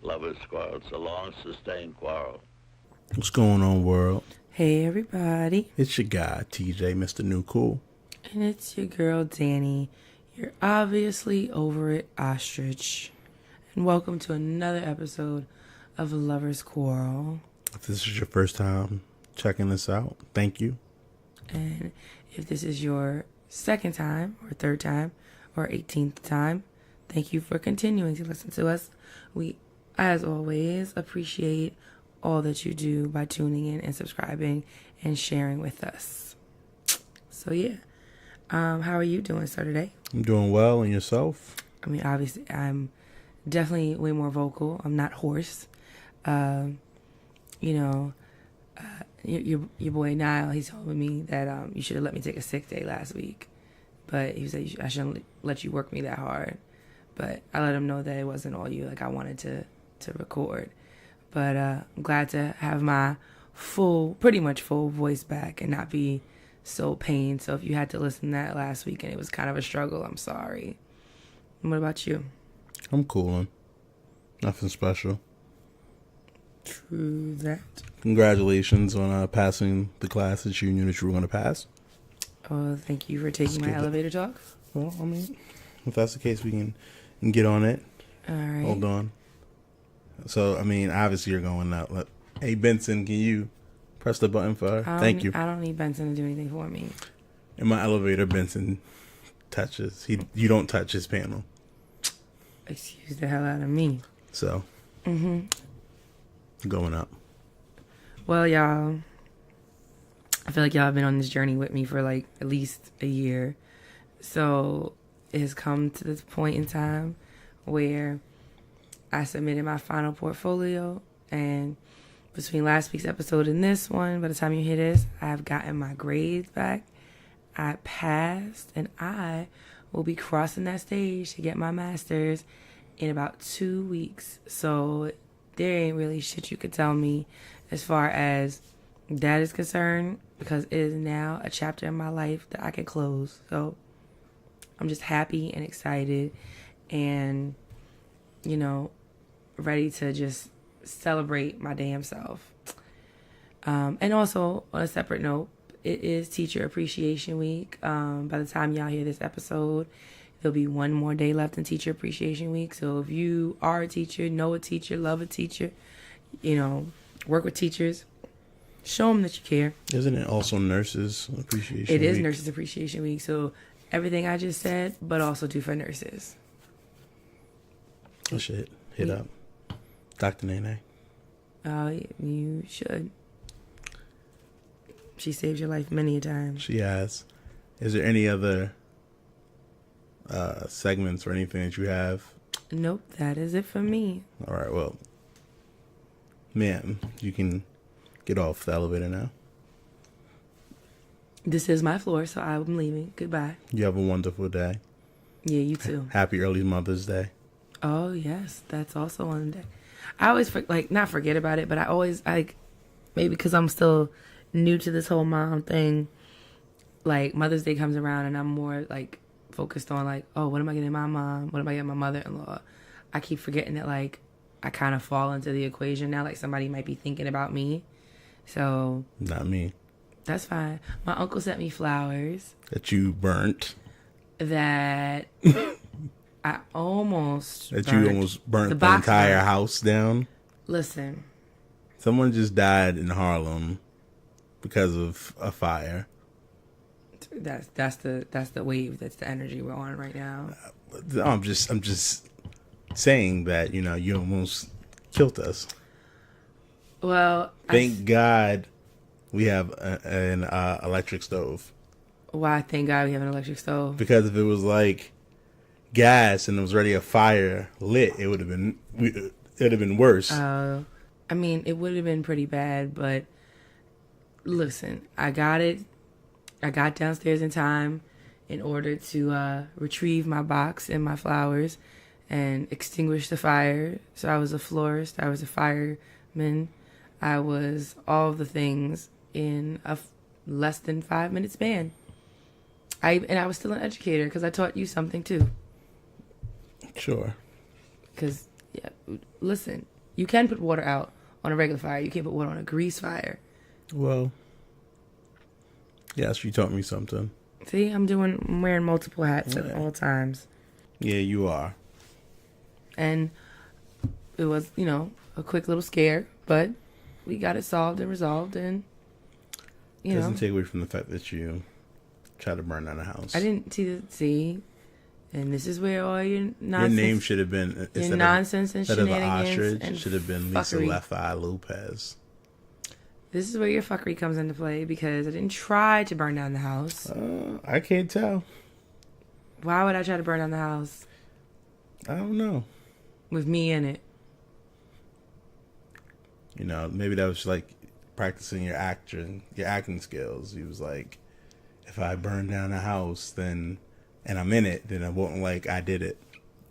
Lovers Quarrel. It's a long, sustained quarrel. What's going on, world? Hey, everybody. It's your guy, TJ, Mr. New Cool. And it's your girl, Dani. You're obviously over it, Ostrich. And welcome to another episode of Lovers Quarrel. If this is your first time checking this out, thank you. And if this is your second time, or third time, or 18th time, thank you for continuing to listen to us. We, as always, appreciate all that you do by tuning in and subscribing and sharing with us. So yeah, how are you doing, sir, today? I'm doing well, and yourself? I mean, obviously, I'm definitely way more vocal. I'm not hoarse. Your boy Niall, he told me that you should have let me take a sick day last week, but he said I shouldn't let you work me that hard. But I let him know that it wasn't all you. Like, I wanted to record. But I'm glad to have my pretty much full voice back and not be so pained. So if you had to listen to that last week and it was kind of a struggle, I'm sorry. And what about you? I'm coolin'. Nothing special. True that. Congratulations on passing the class that you knew that you were going to pass. Oh, thank you for taking my elevator talk. Well, I mean, if that's the case, we can get on it. All right. Hold on. So, I mean, obviously you're going out. Hey, Benson, can you press the button for her? Thank you. I don't need Benson to do anything for me. In my elevator, Benson touches. You don't touch his panel. Excuse the hell out of me. So, going up. Well, y'all, I feel like y'all have been on this journey with me for like at least a year. So it has come to this point in time where I submitted my final portfolio, and between last week's episode and this one, by the time you hear this, I have gotten my grades back. I passed, and I will be crossing that stage to get my master's in about 2 weeks. So there ain't really shit you could tell me as far as that is concerned, because it is now a chapter in my life that I can close. So I'm just happy and excited and, ready to just celebrate my damn self. And also, on a separate note, it is Teacher Appreciation Week. By the time y'all hear this episode, there'll be one more day left in Teacher Appreciation Week. So if you are a teacher, know a teacher, love a teacher, work with teachers, show them that you care. Isn't it also Nurses Appreciation Week? It is Nurses Appreciation Week. So everything I just said, but also do for nurses. Oh, shit. Hit up Dr. Nene. You should. She saved your life many a time. She has. Is there any other segments or anything that you have? Nope, that is it for me. All right, well, ma'am, you can get off the elevator now. This is my floor, so I'm leaving. Goodbye. You have a wonderful day. Yeah, you too. Happy early Mother's Day. Oh, yes, that's also on the day. I always, not forget about it, but I always, maybe because I'm still new to this whole mom thing, Mother's Day comes around and I'm more, focused on, oh, what am I getting my mom? What am I getting my mother-in-law? I keep forgetting that, I kind of fall into the equation now. Somebody might be thinking about me. So. Not me. That's fine. My uncle sent me flowers. That you burnt. That I almost That you almost burnt the entire house down. Listen. Someone just died in Harlem because of a fire. That's the wave. That's the energy we're on right now. I'm just saying that, you almost killed us. Well, thank God we have an electric stove. Why? Thank God we have an electric stove. Because if it was gas and there was already a fire lit, it would have been worse. I mean, it would have been pretty bad, but listen, I got it. I got downstairs in time in order to retrieve my box and my flowers and extinguish the fire. So I was a florist. I was a fireman. I was all of the things in a less than 5 minute span. I was still an educator because I taught you something too. Sure. Because, listen, You can put water out on a regular fire. You can't put water on a grease fire. Well, yes, you taught me something. See, I'm wearing multiple hats at all times. Yeah, you are. And it was, a quick little scare, but we got it solved and resolved, and Doesn't take away from the fact that you tried to burn down a house. I didn't see, and this is where all your nonsense. Your name should have been nonsense and instead of shenanigans ostrich. and Should have been Lisa fuckery. Left Eye Lopez. This is where your fuckery comes into play, because I didn't try to burn down the house. I can't tell. Why would I try to burn down the house I don't know. with me in it? Maybe that was like practicing your acting skills. He was like, if I burn down a house, and I'm in it, then I won't like I did it.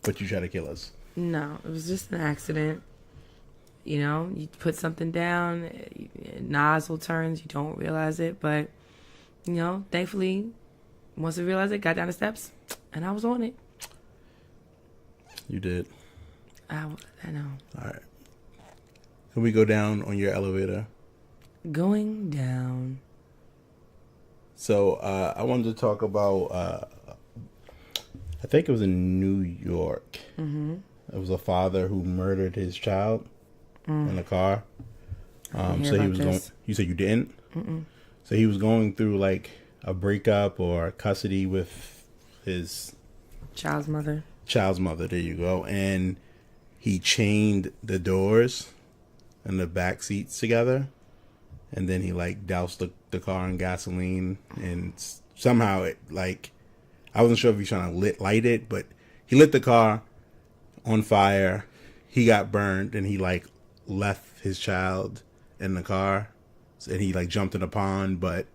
But you try to kill us. No, it was just an accident. You put something down, nozzle turns, you don't realize it, but thankfully, once I realized it, got down the steps, and I was on it. You did. I know. All right. Can we go down on your elevator? Going down. So I wanted to talk about. I think it was in New York. Mm-hmm. It was a father who murdered his child in a car. So he was going. You said you didn't. Mm-mm. So he was going through like a breakup or custody with his Child's mother. There you go. And he chained the doors and the back seats together, and then he like doused the car in gasoline, and somehow it like, I wasn't sure if he was trying to light it, but he lit the car on fire. He got burned, and he like left his child in the car, and he like jumped in a pond. But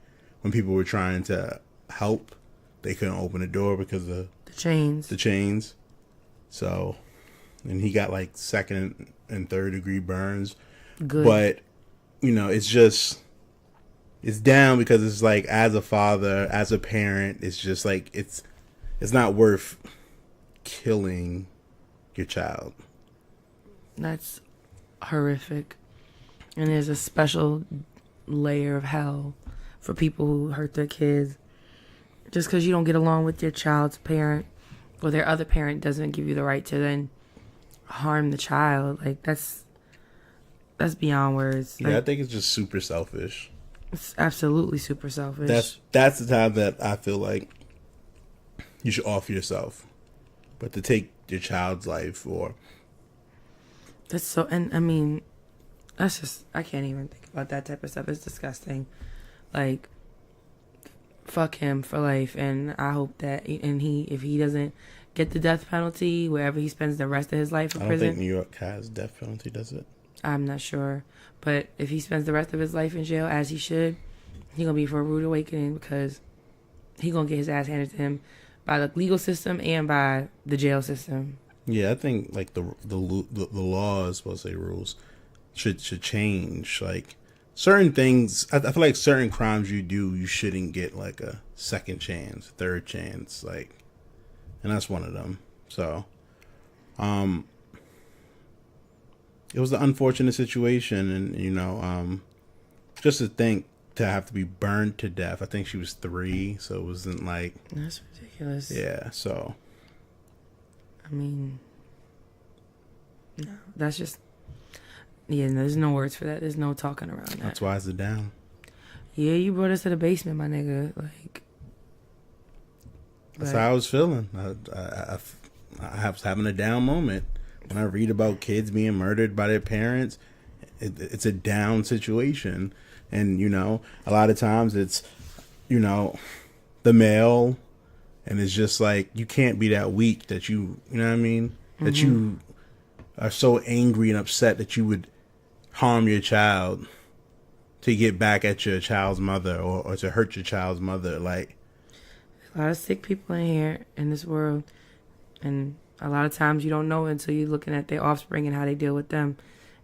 when people were trying to help, they couldn't open the door because of The chains. So, and he got like second and third degree burns. Good. But, it's down because it's like, as a father, as a parent, it's just like, it's not worth killing your child. That's horrific. And there's a special layer of hell for people who hurt their kids. Just because you don't get along with your child's parent or their other parent doesn't give you the right to then harm the child. Like, that's beyond words. Yeah, like, I think it's just super selfish. It's absolutely super selfish. That's the time that I feel like you should offer yourself. But to take your child's life, or That's so, and I mean, that's just, I can't even think about that type of stuff. It's disgusting. Like, fuck him for life. And I hope that, if he doesn't get the death penalty, wherever he spends the rest of his life in I don't prison. think New York has death penalty, does it? I'm not sure. But if he spends the rest of his life in jail, as he should, he going to be for a rude awakening, because he going to get his ass handed to him by the legal system and by the jail system. Yeah, I think like the laws, supposed to say rules, should change. Like certain things, I feel like certain crimes you do, you shouldn't get like a second chance, third chance, like, and that's one of them. So, it was an unfortunate situation, and just to think to have to be burned to death. I think she was 3, so it wasn't like, That's ridiculous. yeah. So, I mean, no, that's just, there's no words for that. There's no talking around that. that's why it's a down. Yeah, you brought us to the basement, my nigga. Like, That's how I was feeling. I was having a down moment when I read about kids being murdered by their parents. It's a down situation, and a lot of times it's the male, and it's just like, you can't be that weak that you know what I mean, that you are so angry and upset that you would harm your child to get back at your child's mother, or to hurt your child's mother. Like, a lot of sick people in here in this world, and a lot of times you don't know until you're looking at their offspring and how they deal with them,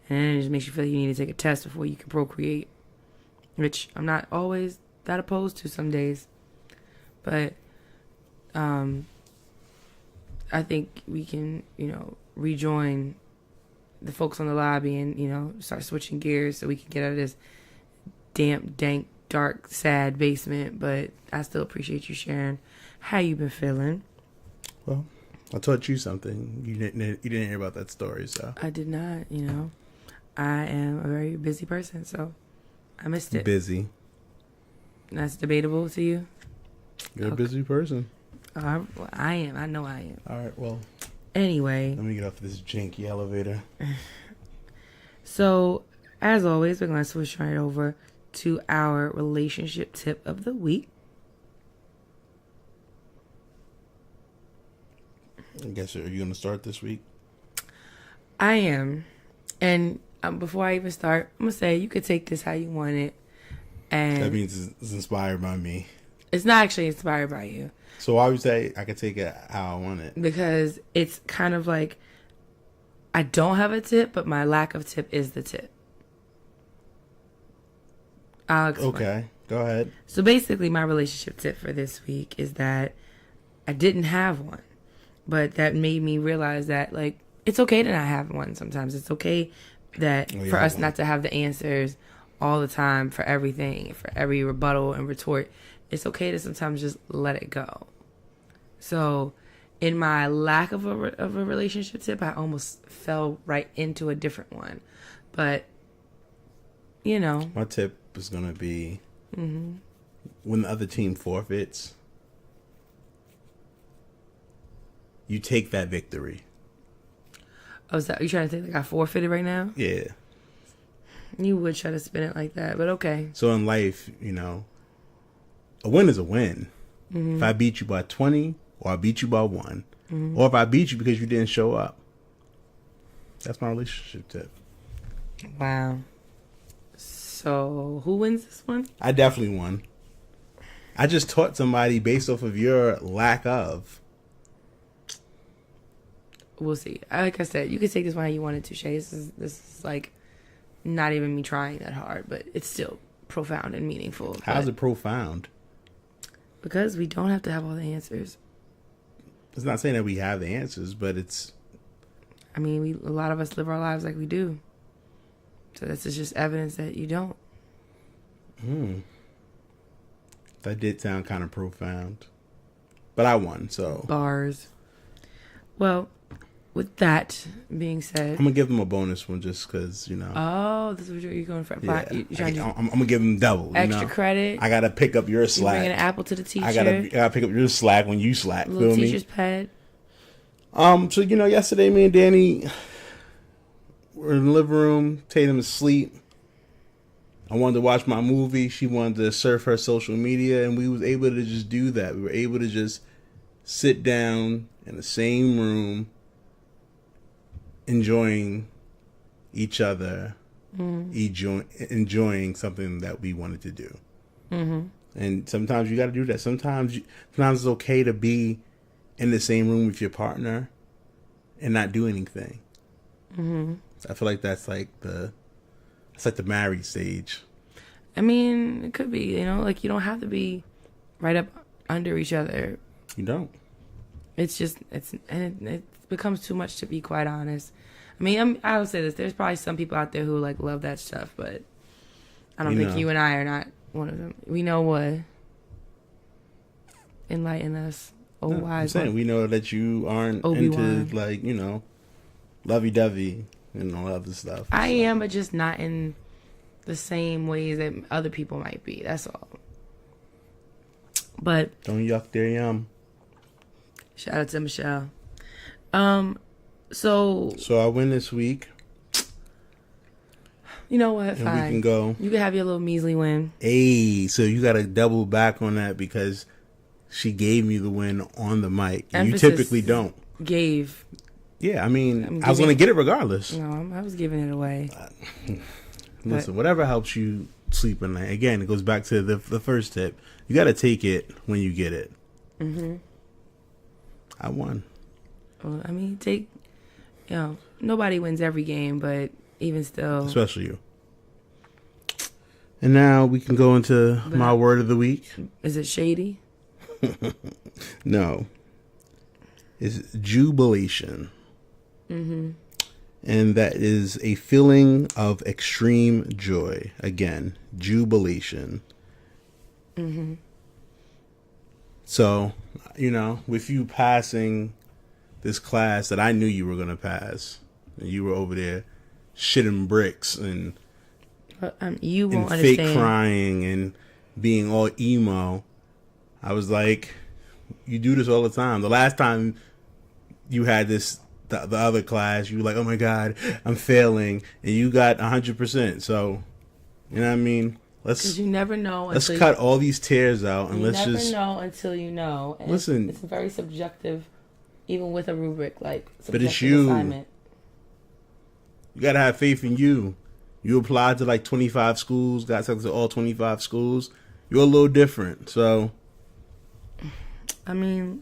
and then it just makes you feel like you need to take a test before you can procreate, which I'm not always that opposed to some days, but I think we can rejoin the folks on the lobby and, you know, start switching gears so we can get out of this damp, dank, dark, sad basement. But I still appreciate you sharing how you been feeling. Well, I taught you something. You didn't hear about that story, so. I did not, you know. I am a very busy person, so I missed it. Busy. That's debatable to you? You're a busy person. Well, I am. I know I am. All right, well. Anyway. Let me get off this janky elevator. So, as always, we're going to switch right over to our relationship tip of the week. I guess, are you going to start this week? I am. And before I even start, I'm going to say you could take this how you want it. And that means it's inspired by me. It's not actually inspired by you. So why would you say I could take it how I want it? Because it's kind of like, I don't have a tip, but my lack of tip is the tip. I'll explain. Okay, go ahead. So basically, my relationship tip for this week is that I didn't have one. But that made me realize that, like, it's okay to not have one sometimes. It's okay that for us not to have the answers all the time for everything, for every rebuttal and retort. It's okay to sometimes just let it go. So, in my lack of a relationship tip, I almost fell right into a different one. But, you know. My tip is going to be when the other team forfeits, you take that victory. Oh, is that, you trying to think like I forfeited right now? Yeah. You would try to spin it like that, but okay. So in life, you know, a win is a win. If I beat you by 20 or I beat you by 1 or if I beat you because you didn't show up. That's my relationship tip. Wow. So who wins this one? I definitely won. I just taught somebody based off of your lack of. We'll see. Like I said, you can take this one how you want it to, Shay. This is like not even me trying that hard, but it's still profound and meaningful. How's it profound? Because we don't have to have all the answers. It's not saying that we have the answers, but it's... I mean, a lot of us live our lives like we do. So this is just evidence that you don't. That did sound kind of profound. But I won, so... Bars. Well, with that being said... I'm going to give them a bonus one just because, you know... Oh, this is what you're going for. Yeah, I'm going to give them double. Extra credit. I got to pick up your slack. You're bringing an apple to the teacher. I gotta pick up your slack when you slack. Little feel teacher's me? pet. So, you know, yesterday me and Danny were in the living room, Tatum was asleep. I wanted to watch my movie. She wanted to surf her social media, and we was able to just do that. We were able to just sit down in the same room, enjoying each other, enjoying something that we wanted to do. And sometimes you got to do that. Sometimes it's okay to be in the same room with your partner and not do anything. So I feel like that's like the married stage. I mean, it could be, you know, like you don't have to be right up under each other. You don't. It's just, it becomes too much, to be quite honest. I mean, I would say this. There's probably some people out there who like love that stuff, but I don't think you and I are not one of them. We know what. Enlighten us. Oh, no, wise. I'm saying we know that you aren't into like, you know, lovey-dovey and all other stuff. I am, but just not in the same ways that other people might be. That's all. But don't yuck their yum. Shout out to Michelle. So I win this week. You know what? And fine. We can go. You can have your little measly win. Hey, so you got to double back on that because she gave me the win on the mic. You typically don't. Gave. Yeah, I mean, I was going to get it regardless. No, I was giving it away. Listen, whatever helps you sleep at night. Again, it goes back to the first tip. You got to take it when you get it. I won. Well, I mean, nobody wins every game, but even still. Especially you. And now we can go into my word of the week. Is it shady? No. It's jubilation. and that is a feeling of extreme joy. Again, jubilation. Mm-hmm. So, with you passing this class that I knew you were going to pass, and you were over there shitting bricks and you won't and fake understand. crying and being all emo, I was like, you do this all the time. The last time you had this, the other class, you were like, oh my God, I'm failing. And you got 100%. So, you know what I mean? Because you never know. Let's cut all these tears out and let's just... You never know until you know. And listen. It's very subjective, even with a rubric. But it's you. Assignment. You got to have faith in you. You applied to 25 schools, got accepted to all 25 schools. You're a little different, so... I mean,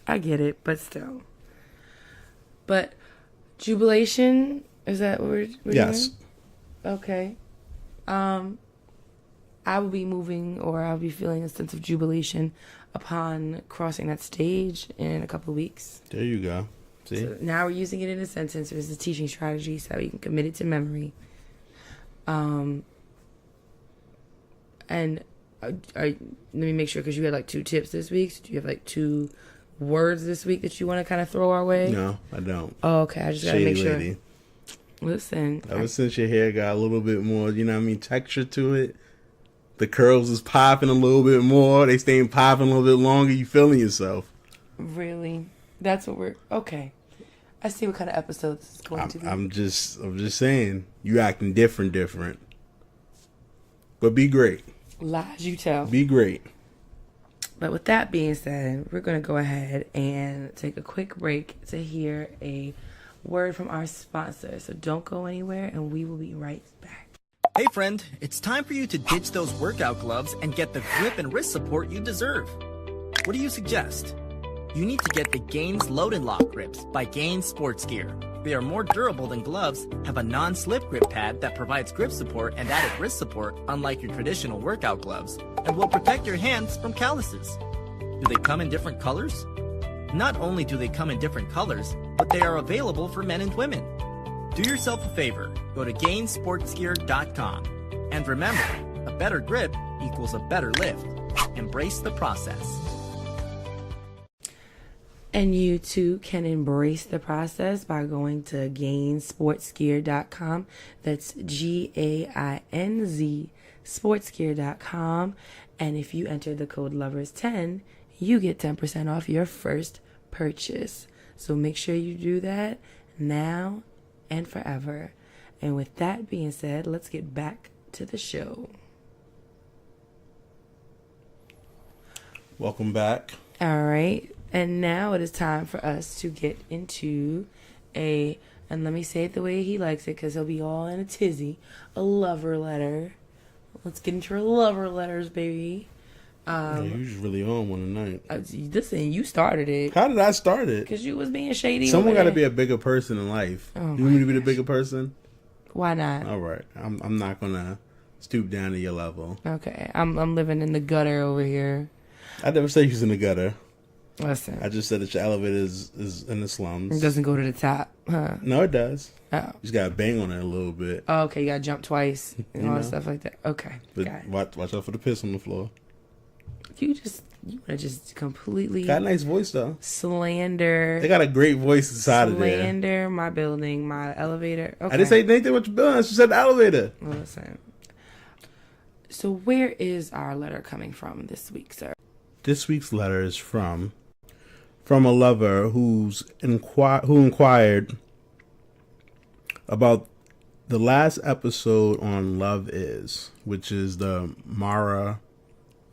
I get it, but still. But jubilation, is that what we're yes. doing? Okay. I will be moving, or I'll be feeling a sense of jubilation upon crossing that stage in a couple of weeks. There you go. See? So now we're using it in a sentence as a teaching strategy so we can commit it to memory. And let me make sure, because you had 2 tips this week. So do you have 2 words this week that you want to kind of throw our way? No, I don't. Oh, okay. I just got to make sure. Lady. Listen. Ever since your hair got a little bit more, texture to it, the curls is popping a little bit more. They staying popping a little bit longer. You feeling yourself. Really? That's what we're... Okay. I see what kind of episode this is going to be. I'm just saying, you acting different. But be great. Lies you tell. Be great. But with that being said, we're going to go ahead and take a quick break to hear a word from our sponsor. So don't go anywhere, and we will be right back. Hey friend, it's time for you to ditch those workout gloves and get the grip and wrist support you deserve. What do you suggest? You need to get the Gainz Load and Lock grips by Gainz Sports Gear. They are more durable than gloves, have a non-slip grip pad that provides grip support and added wrist support unlike your traditional workout gloves, and will protect your hands from calluses. Do they come in different colors? Not only do they come in different colors, but they are available for men and women. Do yourself a favor, go to GainSportsGear.com. And remember, a better grip equals a better lift. Embrace the process. And you too can embrace the process by going to GainSportsGear.com. That's GAINZ sportsgear.com. And if you enter the code LOVERS10, you get 10% off your first purchase. So make sure you do that now and forever. And with that being said, let's get back to the show. Welcome back. All right. And now it is time for us to get into and let me say it the way he likes it, because he'll be all in a tizzy, a lover letter. Let's get into our lover letters, baby. You just really on one tonight. Listen, you started it. How did I start it? Because you was being shady. Someone got to be a bigger person in life. Oh, you want me to be the bigger person? Why not? All right. I'm not going to stoop down to your level. Okay. I'm living in the gutter over here. I never said you was in the gutter. Listen. I just said that your elevator is in the slums. It doesn't go to the top, huh? No, it does. Oh. You just got to bang on it a little bit. Oh, okay. You got to jump twice and all that stuff like that. Okay. But watch out for the piss on the floor. You want to just completely... Got a nice voice, though. Slander. They got a great voice inside of there. Slander my building, my elevator. Okay. I didn't say anything about your building. I just said the elevator. Well, listen. So where is our letter coming from this week, sir? This week's letter is from a lover who inquired about the last episode on Love Is, which is the Mara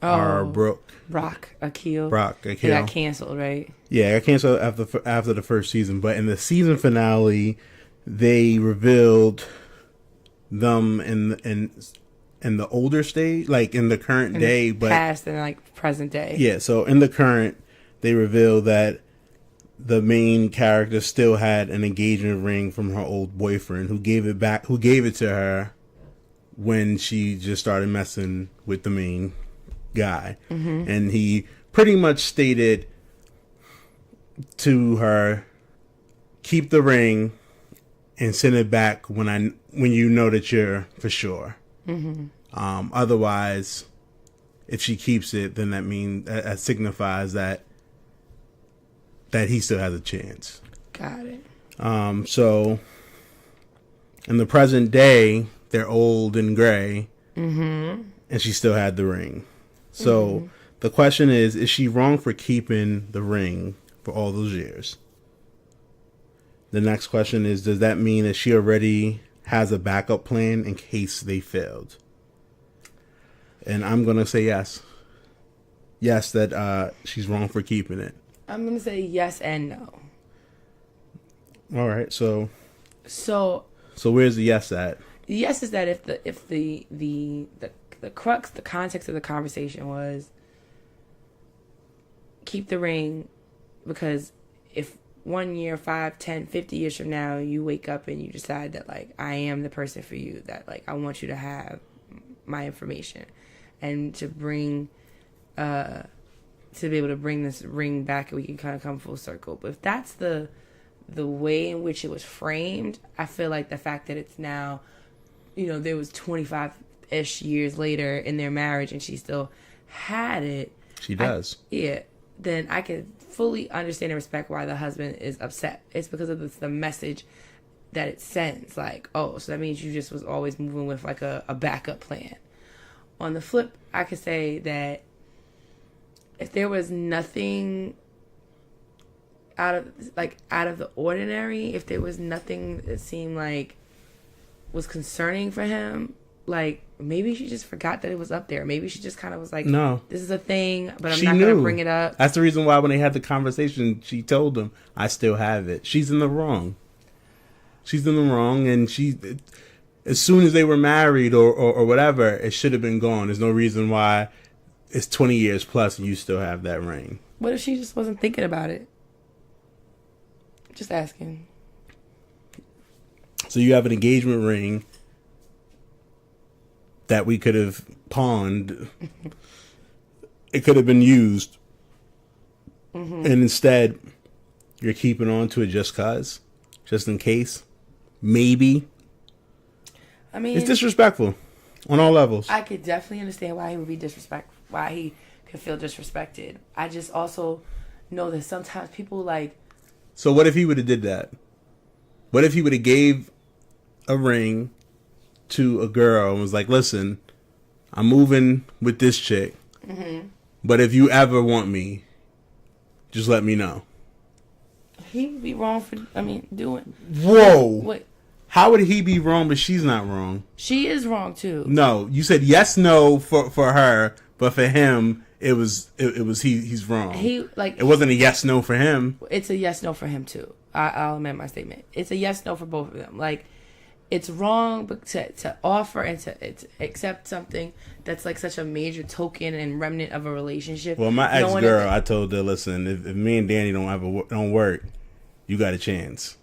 Brock Akil. It got canceled, right? Yeah, it got canceled after the first season. But in the season finale, they revealed them in the older stage, like in the current day, but past and present day. Yeah, so in the current, they revealed that the main character still had an engagement ring from her old boyfriend, who gave it to her when she just started messing with the main guy. Mm-hmm. And he pretty much stated to her, keep the ring and send it back when you know that you're for sure. Mm-hmm. Otherwise, if she keeps it, then that signifies that he still has a chance. Got it. So in the present day, they're old and gray, mm-hmm. and she still had the ring. So the question is she wrong for keeping the ring for all those years? The next question is, does that mean that she already has a backup plan in case they failed? And I'm going to say yes. Yes, that she's wrong for keeping it. I'm going to say yes and no. All right, so where's the yes at? The yes is that if the crux, the context of the conversation was keep the ring, because if 1 year, 5, 10, 50 years from now, you wake up and you decide that, like, I am the person for you, that, like, I want you to have my information, and to bring, to be able to bring this ring back, and we can kind of come full circle. But if that's the way in which it was framed, I feel like the fact that it's now, there was 25-ish years later in their marriage and she still had it. She does. Then I can fully understand and respect why the husband is upset. It's because of the message that it sends. Like, oh, so that means you just was always moving with like a backup plan. On the flip, I could say that if there was nothing out of the ordinary, if there was nothing that seemed like was concerning for him, like maybe she just forgot that it was up there. Maybe she just kind of was like, no, this is a thing, but I'm not going to bring it up. That's the reason why when they had the conversation, she told him, I still have it. She's in the wrong. And she, as soon as they were married or whatever, it should have been gone. There's no reason why it's 20 years plus and you still have that ring. What if she just wasn't thinking about it? Just asking. So you have an engagement ring that we could have pawned. It could have been used. Mm-hmm. And instead, you're keeping on to it just in case. Maybe. I mean, it's disrespectful on all levels. I could definitely understand why he would be disrespectful, why he could feel disrespected. I just also know that sometimes people like. So what if he would have did that? What if he would have gave a ring to a girl and was like, listen, I'm moving with this chick, mm-hmm. but if you ever want me, just let me know. He would be wrong for, doing. Whoa. What? How would he be wrong, but she's not wrong? She is wrong too. No, you said yes, no for her, but for him, it was he's wrong. It wasn't a yes, no for him. It's a yes, no for him too. I'll amend my statement. It's a yes, no for both of them. Like, it's wrong, but to offer and to accept something that's like such a major token and remnant of a relationship. Well, my ex-girl, I told her, listen, if me and Danny don't work, you got a chance.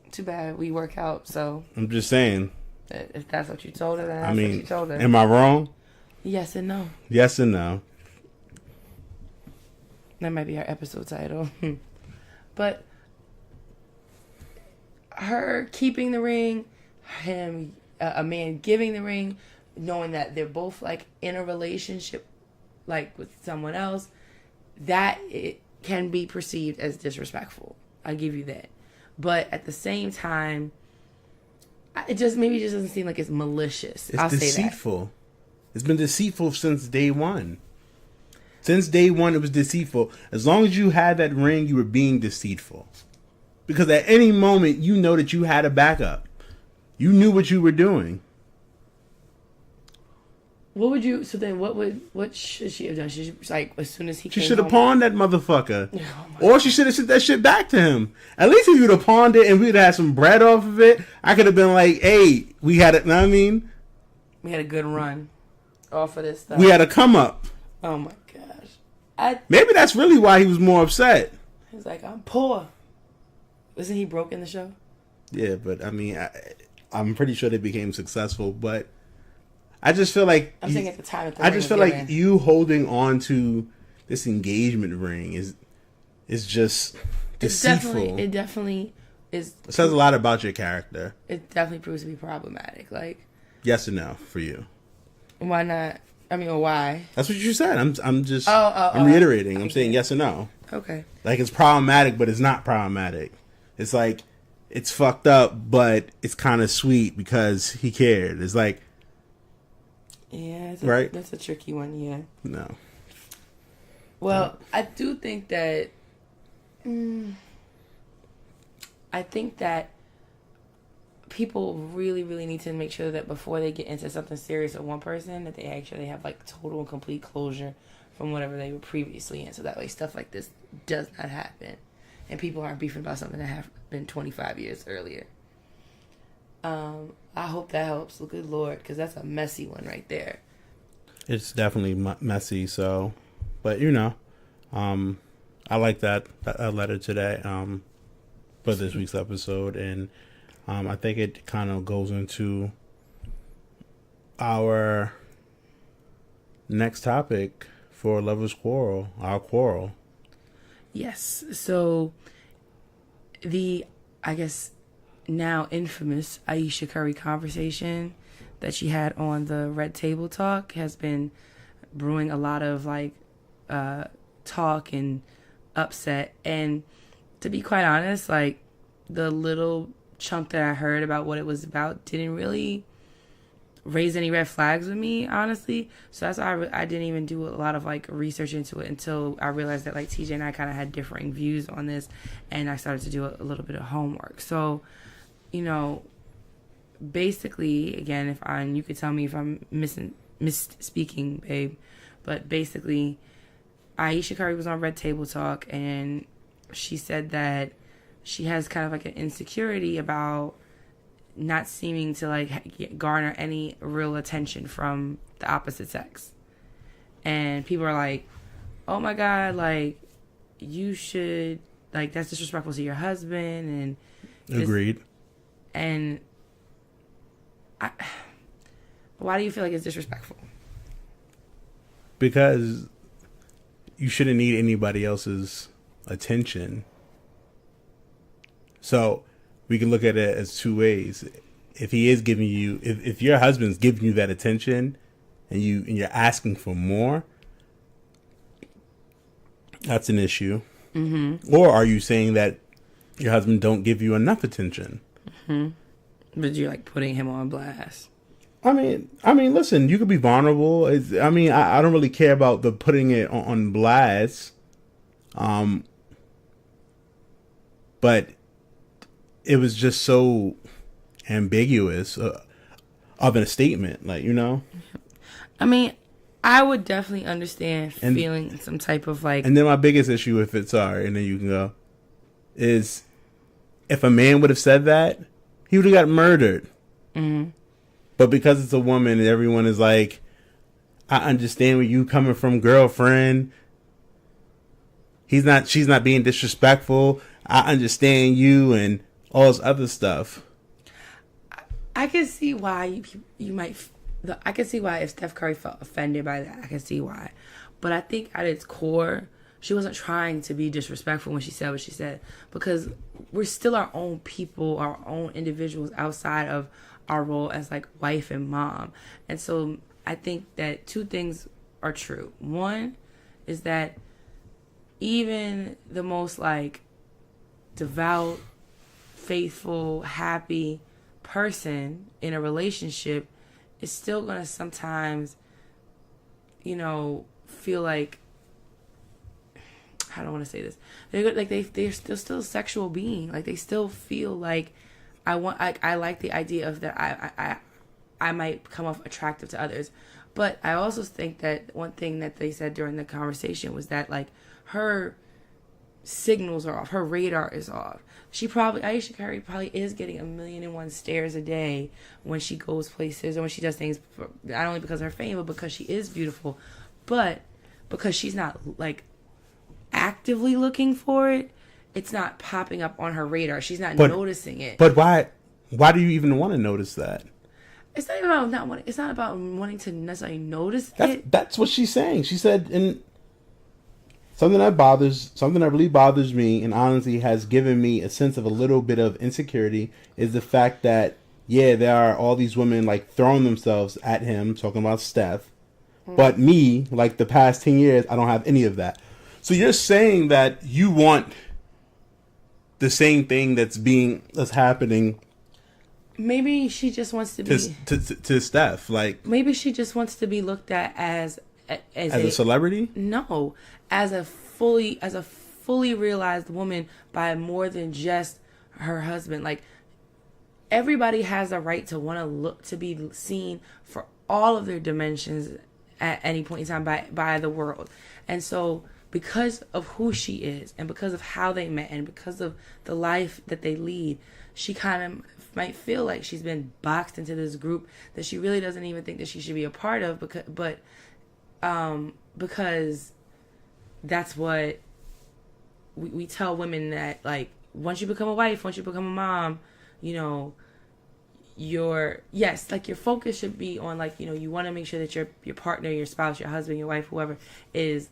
Too bad we work out, so. I'm just saying. If that's what you told her, then that's what you told her. Am I wrong? Yes and no. Yes and no. That might be our episode title. But her keeping the ring, him, a man giving the ring, knowing that they're both like in a relationship, like with someone else, that it can be perceived as disrespectful. I give you that. But at the same time, it just doesn't seem like it's malicious. It's deceitful. It's been deceitful since day one. Since day one, it was deceitful. As long as you had that ring, you were being deceitful. Because at any moment, you know that you had a backup. You knew what you were doing. What should she have done? She should, like, as soon as he came She should have pawned that motherfucker. Oh, or she should have sent that shit back to him. At least if you'd have pawned it and we'd have had some bread off of it, I could have been like, hey, we had it, know what I mean? We had a good run off of this stuff. We had a come up. Oh my gosh. Maybe that's really why he was more upset. He was like, I'm poor. Wasn't he broke in the show? Yeah, but I'm pretty sure they became successful, but I just feel like I'm saying at the time. I just feel like you holding on to this engagement ring is just deceitful. It definitely is... It says a lot about your character. It definitely proves to be problematic. Like... Yes or no for you? Why not? I mean, or why? That's what you said. I'm just... I'm reiterating. I'm saying yes or no. Okay. Like, it's problematic, but it's not problematic. It's like, it's fucked up, but it's kind of sweet because he cared. It's like... Yeah, right? That's a tricky one, yeah. No. Well, I do think that... I think that people really, really need to make sure that before they get into something serious with one person, that they actually have, like, total and complete closure from whatever they were previously in. So that way stuff like this does not happen. And people aren't beefing about something that happened 25 years earlier. I hope that helps. Good Lord, because that's a messy one right there. It's definitely messy, so... But, you know, I like that letter today for this week's episode. And I think it kind of goes into our next topic for Lovers Quarrel, our quarrel. Yes. So, I guess, now infamous Ayesha Curry conversation that she had on the Red Table Talk has been brewing a lot of, like, talk and upset. And to be quite honest, like, the little chunk that I heard about what it was about didn't really raise any red flags with me, honestly. So that's why I didn't even do a lot of, like, research into it until I realized that, like, TJ and I kind of had differing views on this, and I started to do a little bit of homework. So, you know, basically, again, you could tell me if I'm misspeaking, babe, but basically, Ayesha Curry was on Red Table Talk, and she said that she has kind of like an insecurity about not seeming to, like, garner any real attention from the opposite sex. And people are like, oh my God, like, you should, like, that's disrespectful to your husband. And Agreed. And why do you feel like it's disrespectful? Because you shouldn't need anybody else's attention. So we can look at it as two ways. If he is giving you, if your husband's giving you that attention, and you're asking for more, that's an issue. Mm-hmm. Or are you saying that your husband don't give you enough attention? Mm-hmm. But you're, like, putting him on blast. I mean, listen, you could be vulnerable. I don't really care about the putting it on blast. But it was just so ambiguous of a statement, like, you know? I mean, I would definitely understand feeling some type of, like... And then my biggest issue, if it's sorry, and then you can go, is if a man would have said that, he would have got murdered. Mm-hmm. But because it's a woman, everyone is like, I understand where you coming from, girlfriend. She's not being disrespectful. I understand you and all this other stuff. I can see why you might... I can see why if Steph Curry felt offended by that. I can see why. But I think at its core, she wasn't trying to be disrespectful when she said what she said. Because we're still our own people, our own individuals outside of our role as, like, wife and mom. And so I think that two things are true. One is that even the most, like, devout, faithful, happy person in a relationship is still going to sometimes, you know, feel like, I don't want to say this. They're still a sexual being. Like, they still feel like I like the idea of that I might come off attractive to others. But I also think that one thing that they said during the conversation was that, like, her signals are off. Her radar is off. Ayesha Curry probably is getting 1,000,001 stares a day when she goes places or when she does things, not only because of her fame, but because she is beautiful. But because she's not, like, actively looking for it, it's not popping up on her radar. She's not noticing it. But why do you even want to notice that? It's not about not wanting. It's not about wanting to necessarily notice it. That's what she's saying. She said, something that really bothers me, and honestly has given me a sense of a little bit of insecurity, is the fact that there are all these women like throwing themselves at him, talking about Steph, but me, like the past 10 years, I don't have any of that. So you're saying that you want the same thing that's happening. Maybe she just wants to be to Steph, like maybe she just wants to be looked at as a celebrity. No, as a fully realized woman by more than just her husband. Like, everybody has a right to want to look to be seen for all of their dimensions at any point in time by the world. And so, because of who she is, and because of how they met, and because of the life that they lead, she kind of might feel like she's been boxed into this group that she really doesn't even think that she should be a part of, because that's what we tell women, that like, once you become a wife, once you become a mom, you know, your focus should be on, like, you know, you want to make sure that your partner, your spouse, your husband, your wife, whoever, is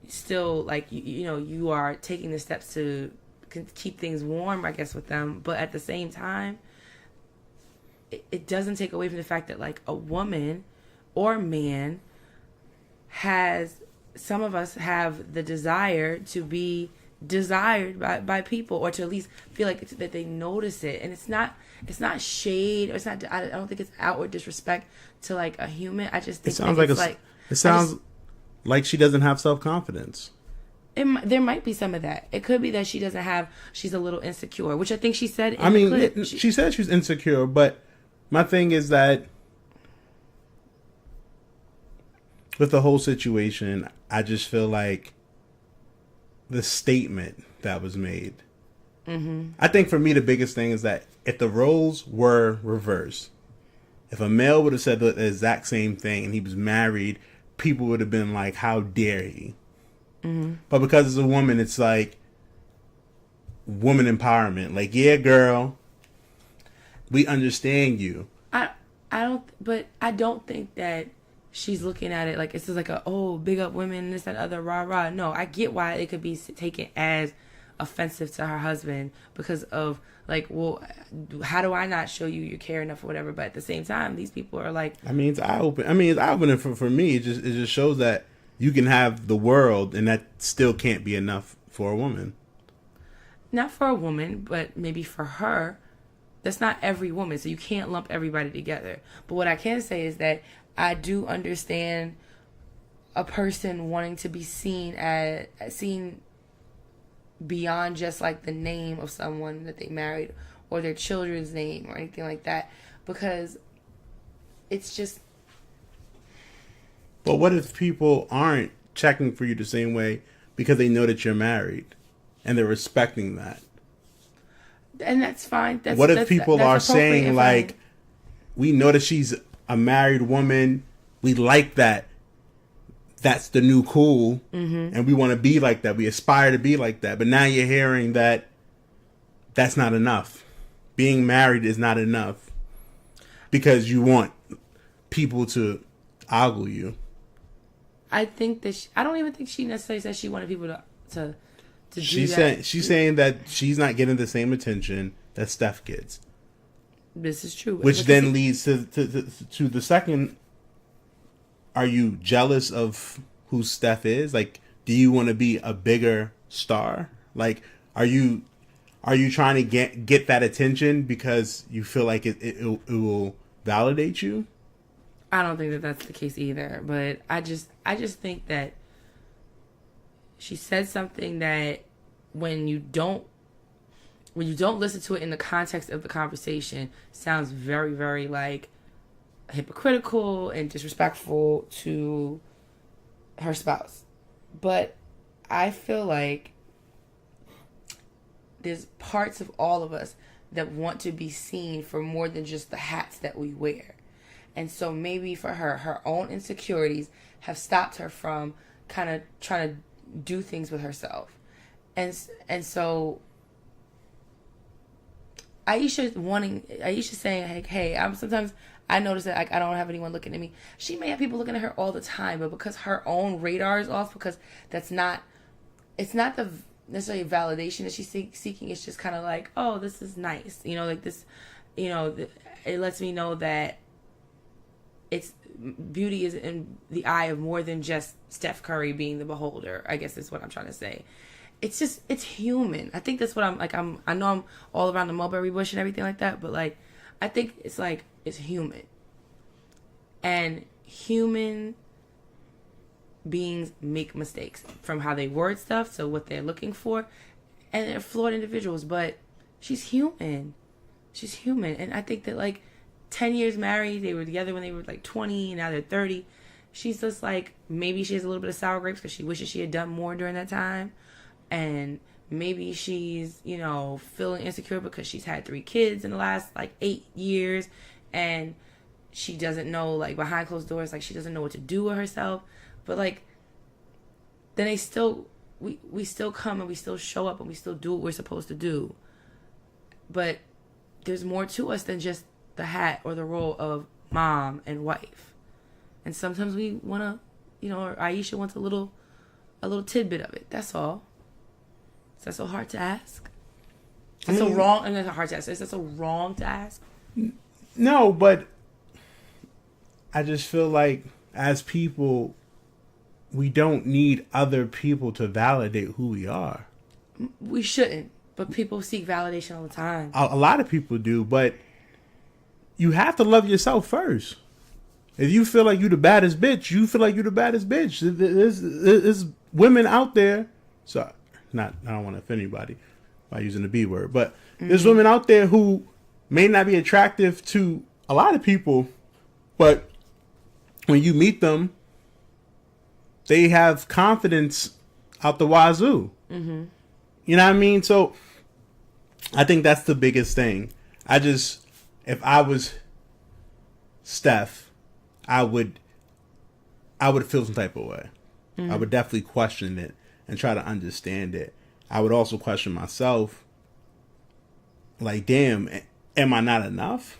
still like, you know, you are taking the steps to keep things warm, I guess, with them. But at the same time, it doesn't take away from the fact that, like, a woman or man some of us have the desire to be desired by people, or to at least feel like that they notice it. And it's not shade, or it's not, I don't think it's outward disrespect to like a human. I just think it sounds like she doesn't have self-confidence. There might be some of that. It could be that she's a little insecure, which I think she said in I mean, the clip. she said she was insecure, but my thing is that with the whole situation, I just feel like the statement that was made. Mm-hmm. I think for me, the biggest thing is that if the roles were reversed, if a male would have said the exact same thing and he was married, people would have been like, how dare he? Mm-hmm. But because it's a woman, it's like woman empowerment. Like, yeah, girl, we understand you. I don't think that she's looking at it like it's just like big up women, this and other, rah rah. No, I get why it could be taken as offensive to her husband because of like, well, how do I not show you care enough or whatever? But at the same time, these people are like, it's eye-opening for me. It just shows that you can have the world and that still can't be enough for a woman. Not for a woman, but maybe for her. That's not every woman, so you can't lump everybody together. But what I can say is that I do understand a person wanting to be seen beyond just like the name of someone that they married or their children's name or anything like that, because it's just. But what if people aren't checking for you the same way because they know that you're married and they're respecting that? And that's fine. What if people are saying like, we know that she's a married woman, we like that, that's the new cool, and we want to be like that, we aspire to be like that, but now you're hearing that that's not enough, being married is not enough because you want people to ogle you. I think that I don't even think she necessarily said she wanted people to do that. She's saying that she's not getting the same attention that Steph gets. This is true. Which then leads to the second. Are you jealous of who Steph is? Like, do you want to be a bigger star? Like, are you trying to get that attention because you feel like it will validate you? I don't think that that's the case either. But I just think that she said something that when you don't listen to it in the context of the conversation, sounds very, very like hypocritical and disrespectful to her spouse. But I feel like there's parts of all of us that want to be seen for more than just the hats that we wear. And so maybe for her own insecurities have stopped her from kind of trying to do things with herself. And so Ayesha saying, like, hey, sometimes I notice that, like, I don't have anyone looking at me. She may have people looking at her all the time, but because her own radar is off, because it's not the necessarily validation that she's seeking. It's just kind of like, oh, this is nice, like this, it lets me know that beauty is in the eye of more than just Steph Curry being the beholder. I guess is what I'm trying to say. It's human. I think that's what I know I'm all around the mulberry bush and everything like that, but like, I think it's human. And human beings make mistakes from how they word stuff to what they're looking for, and they're flawed individuals, but she's human. She's human. And I think that, like, 10 years married, they were together when they were like 20, and now they're 30. She's just like, maybe she has a little bit of sour grapes because she wishes she had done more during that time. And maybe she's, feeling insecure because she's had 3 kids in the last, like, 8 years. And she doesn't know, like, behind closed doors, like, she doesn't know what to do with herself. But, like, then we still come and we still show up and we still do what we're supposed to do. But there's more to us than just the hat or the role of mom and wife. And sometimes we want to, or Ayesha wants a little tidbit of it. That's all. Is that so hard to ask? That's so wrong. And that's hard to ask. Is that so wrong to ask? No, but I just feel like as people, we don't need other people to validate who we are. We shouldn't, but people seek validation all the time. A lot of people do, but you have to love yourself first. If you feel like you're the baddest bitch, you feel like you're the baddest bitch. There's women out there. So, I don't want to offend anybody by using the B word, but there's women out there who may not be attractive to a lot of people, but when you meet them, they have confidence out the wazoo. Mm-hmm. You know what I mean? So I think that's the biggest thing. If I was Steph, I would feel some type of way. Mm-hmm. I would definitely question it and try to understand it. I would also question myself. Like, damn, am I not enough?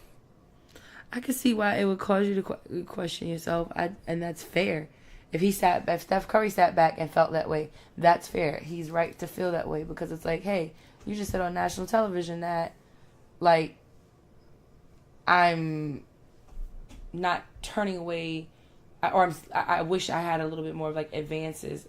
I could see why it would cause you to question yourself, and that's fair. If Steph Curry sat back and felt that way, that's fair. He's right to feel that way, because it's like, hey, you just said on national television that, like, I'm not turning away, or I wish I had a little bit more of, like, advances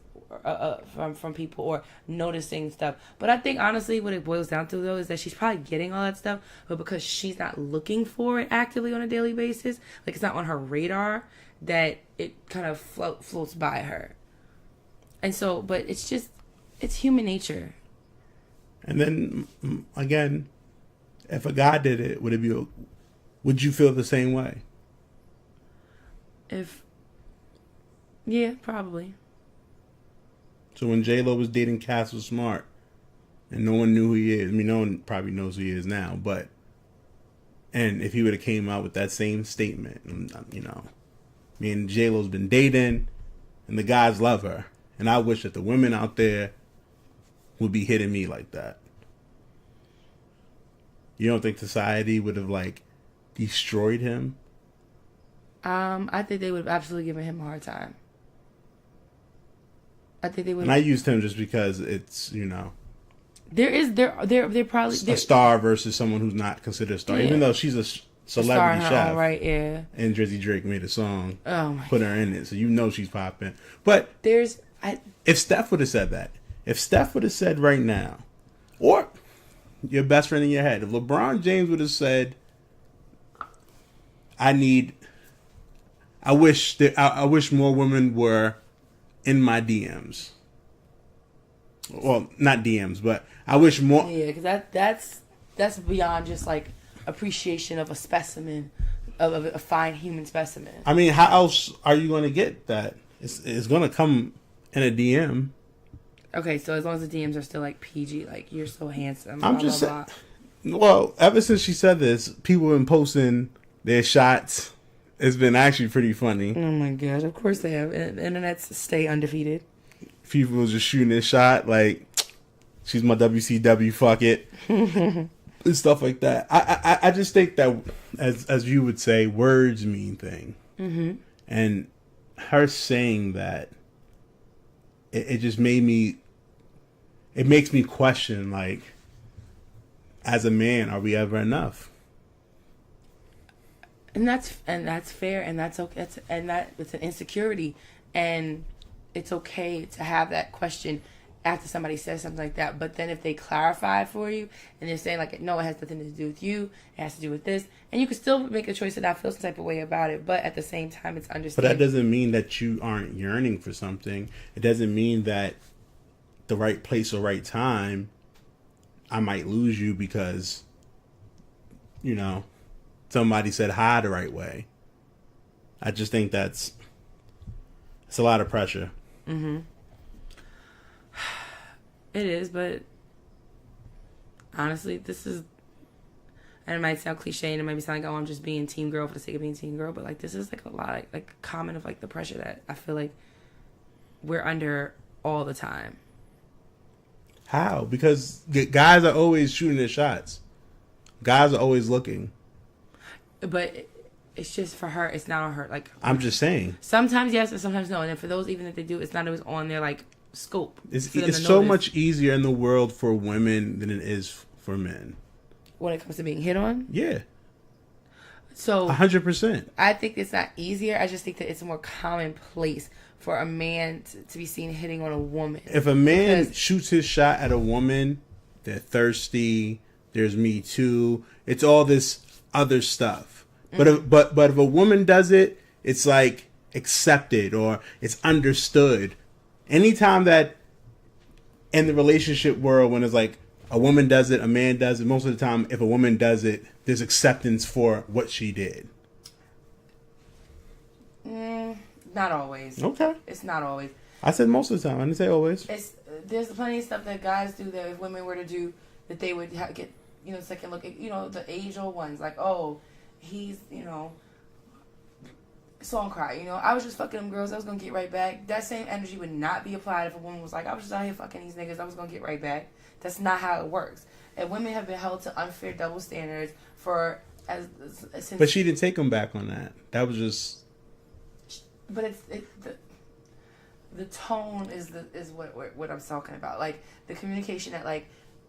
from people or noticing stuff. But I think honestly what it boils down to, though, is that she's probably getting all that stuff, but because she's not looking for it actively on a daily basis, like, it's not on her radar, that it kind of floats by her. And so, but it's human nature. And then again, if a guy did it, would you feel the same way? Yeah, probably. So when J-Lo was dating Castle Smart, and no one knew who he is, I mean, no one probably knows who he is now, and if he would have came out with that same statement, me and J-Lo's been dating, and the guys love her, and I wish that the women out there would be hitting me like that. You don't think society would have, like, destroyed him? I think they would have absolutely given him a hard time. I think they would. And I used him just because it's, they're probably a star versus someone who's not considered a star, even though she's a celebrity chef. Right, yeah. And Drizzy Drake made a song, put her in it, so she's popping. But if Steph would have said that, if Steph would have said right now, or your best friend in your head, if LeBron James would have said, I wish more women were in my DMs. Well, not DMs, but I wish more. Yeah, because that's beyond just, like, appreciation of a specimen, of a fine human specimen. I mean, how else are you going to get that? It's going to come in a DM. Okay, so as long as the DMs are still, like, PG, like, you're so handsome. I'm just saying. Well, ever since she said this, people have been posting their shots. It's been actually pretty funny. Oh my gosh, of course they have. Internets stay undefeated. People just shooting this shot like, she's my WCW, fuck it. and stuff like that. I just think that, as you would say, words mean things. Mm-hmm. And her saying that, it just made me. It makes me question, like, as a man, are we ever enough? And that's fair, and that's okay. It's an insecurity, and it's okay to have that question after somebody says something like that. But then if they clarify it for you and they're saying like, no, it has nothing to do with you, it has to do with this, and you can still make a choice to not feel some type of way about it. But at the same time, it's understanding. But that doesn't mean that you aren't yearning for something. It doesn't mean that the right place or right time, I might lose you because, somebody said hi the right way. I just think it's a lot of pressure. Mm-hmm. It is, but honestly, this is, and it might sound cliche and it might sound like, oh, I'm just being team girl for the sake of being team girl, but like this is like a lot, like common of like the pressure that I feel like we're under all the time. How? Because guys are always shooting their shots. Guys are always looking. But it's just for her. It's not on her. Like, I'm just saying. Sometimes yes, and sometimes no. And then for those, even if they do, it's not always on their like scope. It's so much easier in the world for women than it is for men. When it comes to being hit on? Yeah. So 100%. I think it's not easier. I just think that it's a more commonplace for a man to be seen hitting on a woman. If a man shoots his shot at a woman, they're thirsty. There's Me Too. It's all this other stuff. Mm-hmm. But if a woman does it, it's like accepted or it's understood. Anytime that in the relationship world, when it's like a woman does it, a man does it, most of the time, if a woman does it, there's acceptance for what she did. Not always. Okay. It's not always. I said most of the time. I didn't say always. There's plenty of stuff that guys do that if women were to do, that they would get, second look at, the age-old ones. Like, oh, he's, song cry. I was just fucking them girls. I was going to get right back. That same energy would not be applied if a woman was like, I was just out here fucking these niggas. I was going to get right back. That's not how it works. And women have been held to unfair double standards since. But she didn't take them back on that. That was just. But the tone is what I'm talking about. Like the communication that like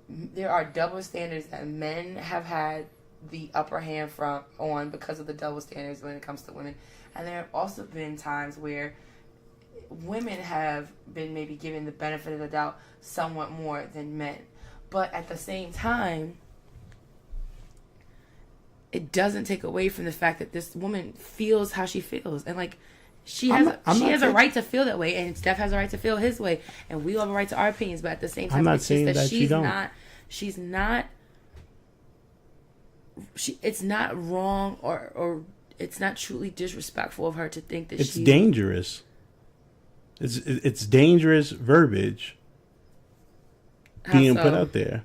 there are double standards that men have had the upper hand on because of the double standards when it comes to women, and there have also been times where women have been maybe given the benefit of the doubt somewhat more than men. But at the same time, it doesn't take away from the fact that this woman feels how she feels, and like. She has a right to feel that way, and Steph has a right to feel his way, and we all have a right to our opinions. But at the same time, it's just that it's not wrong or it's not truly disrespectful of her to think that it's dangerous. It's dangerous verbiage being put out there.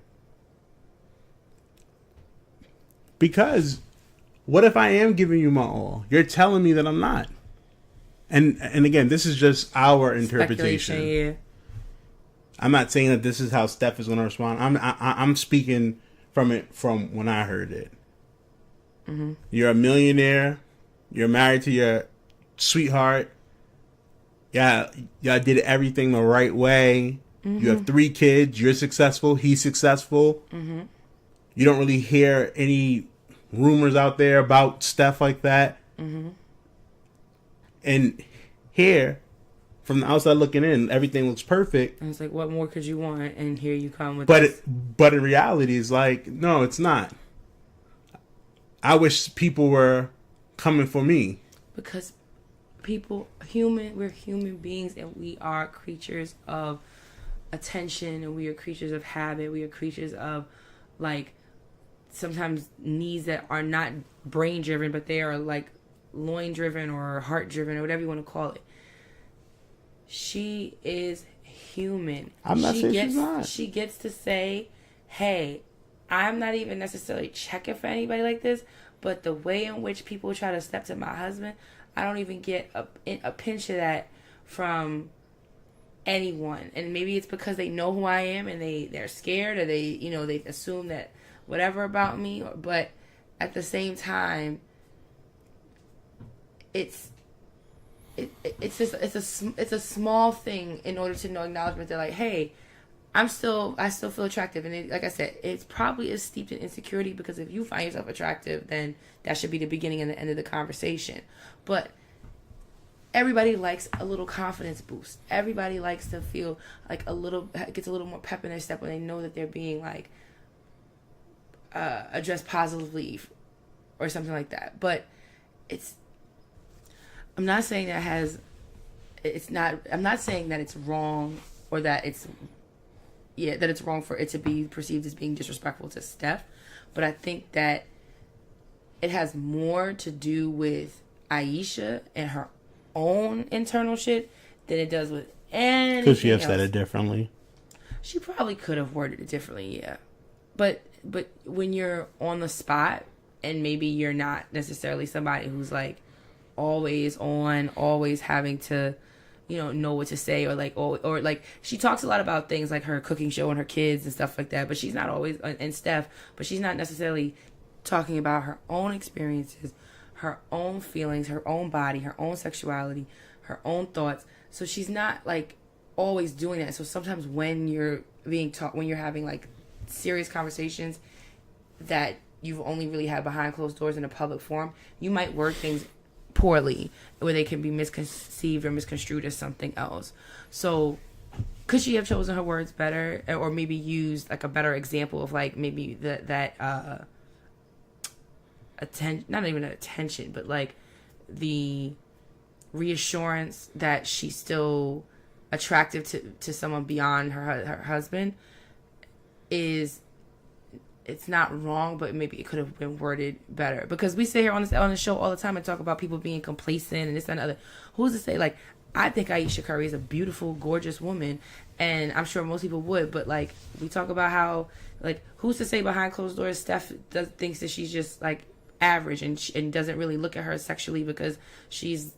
Because what if I am giving you my all? You're telling me that I'm not. And again, this is just our interpretation. Yeah. I'm not saying that this is how Steph is going to respond. I'm speaking from when I heard it. Mm-hmm. You're a millionaire. You're married to your sweetheart. Yeah, y'all did everything the right way. Mm-hmm. You have 3 kids. You're successful. He's successful. Mm-hmm. You don't really hear any rumors out there about Steph like that. Mm-hmm. And here, from the outside looking in, everything looks perfect. And it's like, what more could you want? And here you come with But in reality, it's like, no, it's not. I wish people were coming for me. Because we're human beings, and we are creatures of attention, and we are creatures of habit. We are creatures of, like, sometimes needs that are not brain driven, but they are like loin driven or heart driven or whatever you want to call it. She is human. I'm not saying she's not. She gets to say, hey, I'm not even necessarily checking for anybody like this, but the way in which people try to step to my husband, I don't even get a pinch of that from anyone. And maybe it's because they know who I am and they're scared, or they assume that, whatever about me, but at the same time, it's a small thing in order to know acknowledgement that, like, hey, I still feel attractive, and like I said, it's probably is steeped in insecurity, because if you find yourself attractive, then that should be the beginning and the end of the conversation. But everybody likes a little confidence boost. Everybody likes to feel like gets a little more pep in their step when they know that they're being like addressed positively or something like that. But I'm not saying that I'm not saying that it's wrong, or that it's wrong for it to be perceived as being disrespectful to Steph. But I think that it has more to do with Ayesha and her own internal shit than it does with anything. Could she have said it differently? She probably could have worded it differently, yeah. But when you're on the spot, and maybe you're not necessarily somebody who's like always on, always having to, know what to say, or like she talks a lot about things like her cooking show and her kids and stuff like that, but she's not always, and Steph, but she's not necessarily talking about her own experiences, her own feelings, her own body, her own sexuality, her own thoughts. So she's not like always doing that. So sometimes when you're being taught, when you're having like serious conversations that you've only really had behind closed doors in a public forum, you might word things poorly, where they can be misconceived or misconstrued as something else. So could she have chosen her words better, or maybe used like a better example of like maybe that not even attention, but like the reassurance that she's still attractive to someone beyond her husband it's not wrong, but maybe it could have been worded better. Because we sit here on the show all the time and talk about people being complacent and this and other. Who's to say, like, I think Ayesha Curry is a beautiful, gorgeous woman, and I'm sure most people would, but like we talk about how, like, who's to say behind closed doors Steph thinks that she's just like average and doesn't really look at her sexually because she's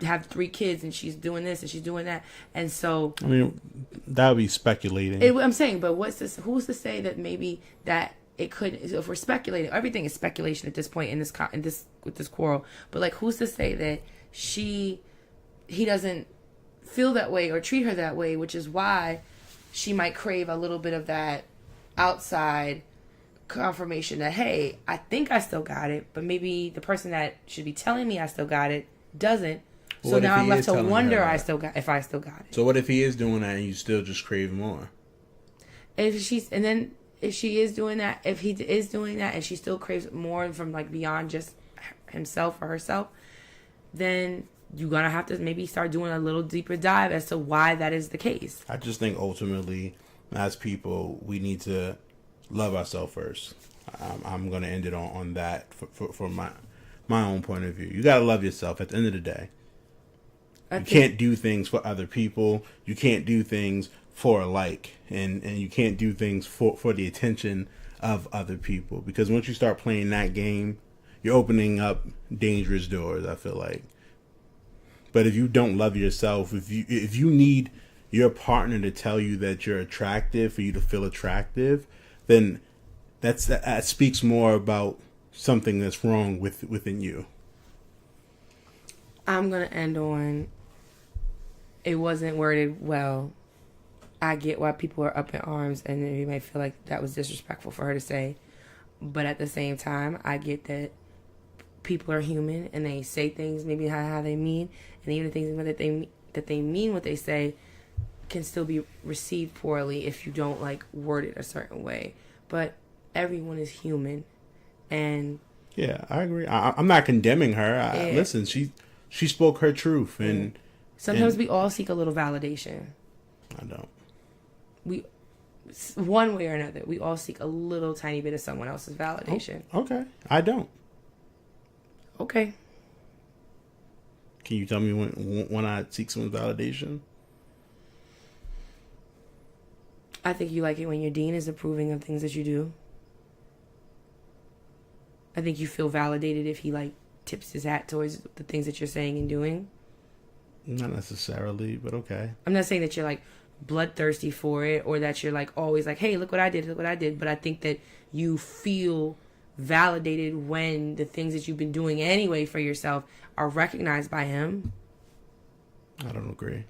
have 3 kids and she's doing this and she's doing that. And so I mean, that would be speculating. I'm saying, but who's to say that maybe that it could, if we're speculating, everything is speculation at this point with this quarrel, but like who's to say that he doesn't feel that way or treat her that way, which is why she might crave a little bit of that outside confirmation that, hey, I think I still got it, but maybe the person that should be telling me I still got it doesn't. So now I'm left to wonder if I still got it. So what if he is doing that and you still just crave more? If she is doing that, if he is doing that and she still craves more from like beyond just himself or herself, then you're going to have to maybe start doing a little deeper dive as to why that is the case. I just think ultimately, as people, we need to love ourselves first. I'm going to end it on that for my own point of view. You got to love yourself at the end of the day. You can't do things for other people. You can't do things for a like. And you can't do things for the attention of other people. Because once you start playing that game, you're opening up dangerous doors, I feel like. But if you don't love yourself, if you need your partner to tell you that you're attractive, for you to feel attractive, then that speaks more about something that's wrong within you. I'm going to end on, it wasn't worded well. I get why people are up in arms and you may feel like that was disrespectful for her to say. But at the same time, I get that people are human and they say things maybe how they mean. And even the things that they mean what they say can still be received poorly if you don't like word it a certain way. But everyone is human. And yeah, I agree. I'm not condemning her. Listen, she spoke her truth, and sometimes we all seek a little validation. I don't. We, one way or another, we all seek a little tiny bit of someone else's validation. Oh, okay, I don't. Okay. Can you tell me when I seek someone's validation? I think you like it when your dean is approving of things that you do. I think you feel validated if he like tips his hat towards the things that you're saying and doing. Not necessarily, but okay. I'm not saying that you're like bloodthirsty for it or that you're like always like, hey, look what I did. But I think that you feel validated when the things that you've been doing anyway for yourself are recognized by him? I don't agree.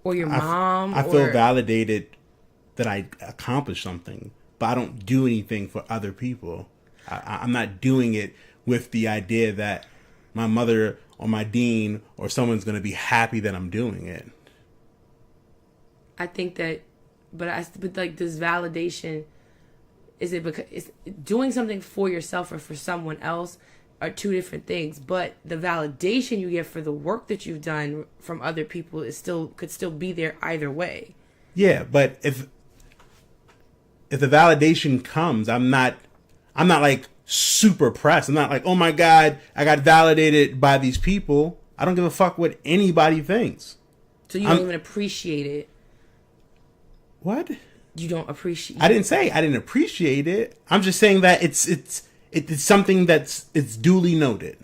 Or your mom? I feel validated that I accomplished something, but I don't do anything for other people. I'm not doing it with the idea that my mother or my dean or someone's going to be happy that I'm doing it. I think that, but like this validation, is it because it's doing something for yourself or for someone else are two different things. But the validation you get for the work that you've done from other people could still be there either way. Yeah, but if the validation comes, I'm not like super pressed. I'm not like, oh my God, I got validated by these people. I don't give a fuck what anybody thinks. So you don't even appreciate it. What? You don't appreciate it. I didn't say I didn't appreciate it. I'm just saying that it's something it's duly noted.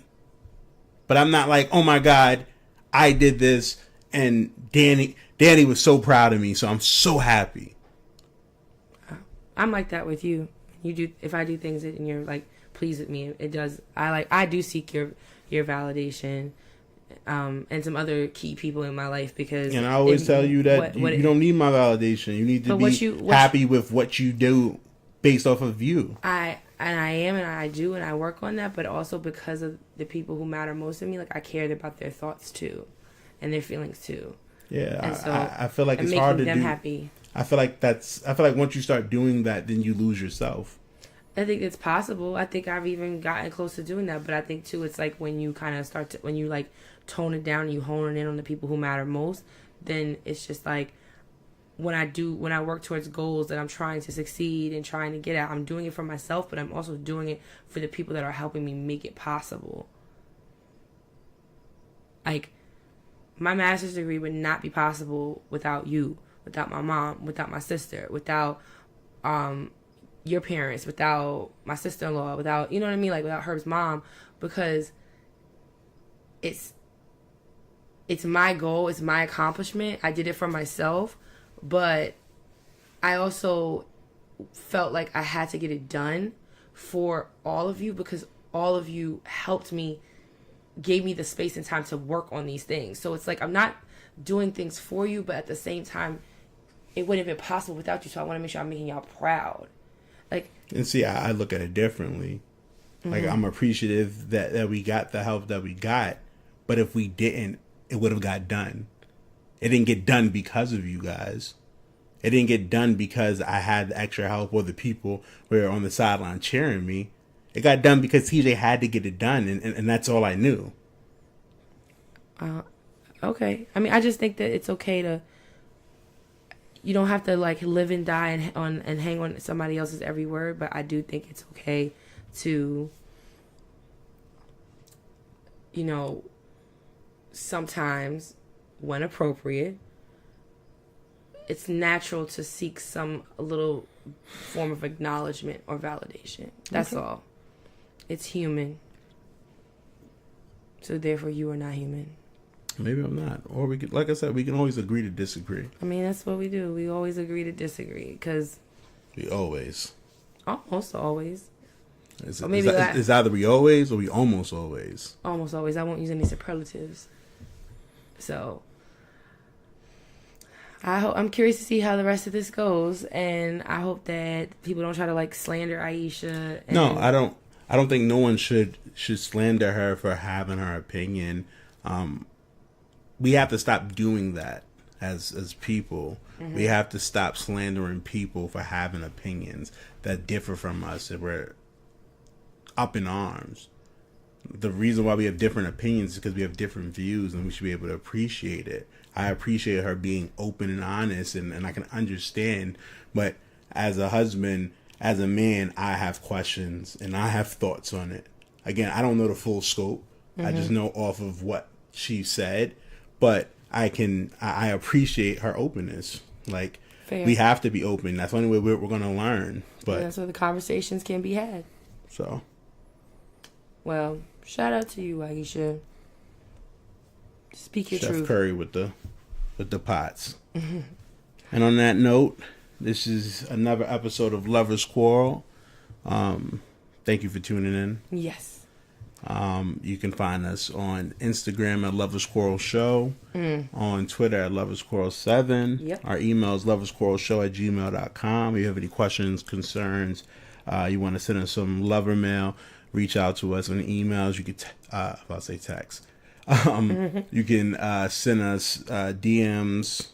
But I'm not like, oh my God, I did this and Danny was so proud of me, so I'm so happy. I'm like that with you. If I do things and you're like pleased with me, it does. I do seek your validation, and some other key people in my life because. And I always tell you that you don't need my validation. You need to be happy with what you do based off of you. I do and I work on that, but also because of the people who matter most to me, like I care about their thoughts too, and their feelings too. Yeah, and so I feel like it's hard to do. Happy. I feel like once you start doing that, then you lose yourself. I think it's possible. I think I've even gotten close to doing that, but I think too, it's like when you kind of when you like tone it down and you hone in on the people who matter most, then it's just like when I work towards goals that I'm trying to succeed and trying to get at, I'm doing it for myself, but I'm also doing it for the people that are helping me make it possible. Like, my master's degree would not be possible without you, without my mom, without my sister, without your parents, without my sister-in-law, without, you know what I mean? Like, without Herb's mom, because it's my goal, it's my accomplishment. I did it for myself, but I also felt like I had to get it done for all of you because all of you helped me, gave me the space and time to work on these things. So it's like I'm not doing things for you, but at the same time, it wouldn't have been possible without you. So I want to make sure I'm making y'all proud. Like, and see, I look at it differently. Like, I'm appreciative that we got the help that we got, but if we didn't, it would have got done. It didn't get done because of you guys. It didn't get done because I had the extra help or the people who were on the sideline cheering me. It got done because TJ had to get it done, and that's all I knew. Okay. I mean, I just think that it's okay to... You don't have to, like, live and die and hang on somebody else's every word, but I do think it's okay to, you know, sometimes, when appropriate, it's natural to seek a little form of acknowledgement or validation. That's all. It's human. So therefore you are not human. Maybe I'm not. Or we could, like I said, we can always agree to disagree. I mean, that's what we do. We always agree to disagree because... We always. Almost always. It's either we always or we almost always. Almost always. I won't use any superlatives. So... I'm curious to see how the rest of this goes, and I hope that people don't try to like slander Ayesha. No, I don't think no one should slander her for having her opinion. We have to stop doing that as people. Mm-hmm. We have to stop slandering people for having opinions that differ from us. If we're up in arms. The reason why we have different opinions is because we have different views, and we should be able to appreciate it. I appreciate her being open and honest, and I can understand. But as a husband, as a man, I have questions and I have thoughts on it. Again, I don't know the full scope. Mm-hmm. I just know off of what she said. But I appreciate her openness. Like, fair. We have to be open. That's the only way we're going to learn. But that's where the conversations can be had. So, well, shout out to you, Ayesha. Speak your Chef truth. Curry with the pots. And on that note, this is another episode of Lovers Quarrel. Thank you for tuning in. Yes. You can find us on Instagram at Lovers Quarrel Show, on Twitter at Lovers Quarrel 7. Yep. Our email is loversquarrelshow@gmail.com. If you have any questions, concerns, you want to send us some lover mail, reach out to us on emails. You could, if I say text, you can send us DMs.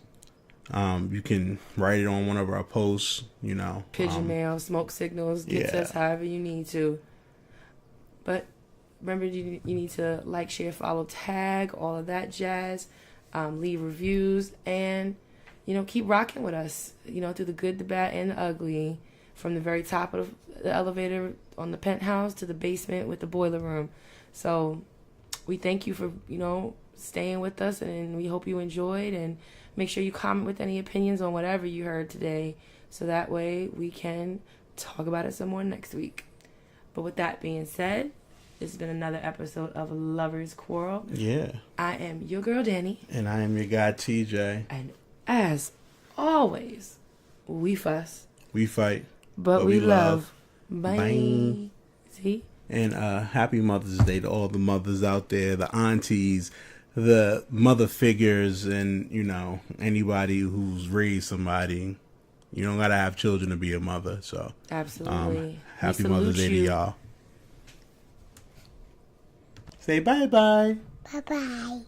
You can write it on one of our posts, Pigeon mail, smoke signals, get to us however you need to. But remember, you need to like, share, follow, tag, all of that jazz. Leave reviews and, keep rocking with us, through the good, the bad, and the ugly. From the very top of the elevator on the penthouse to the basement with the boiler room. So we thank you for, staying with us, and we hope you enjoyed. And make sure you comment with any opinions on whatever you heard today, so that way we can talk about it some more next week. But with that being said, this has been another episode of Lovers Quarrel. Yeah. I am your girl, Dani. And I am your guy, TJ. And as always, we fuss. We fight. But we love. Bye. Bye. See? And happy Mother's Day to all the mothers out there, the aunties, the mother figures, and, anybody who's raised somebody. You don't got to have children to be a mother. So, absolutely. Happy Mother's Day to y'all. Say bye-bye. Bye-bye.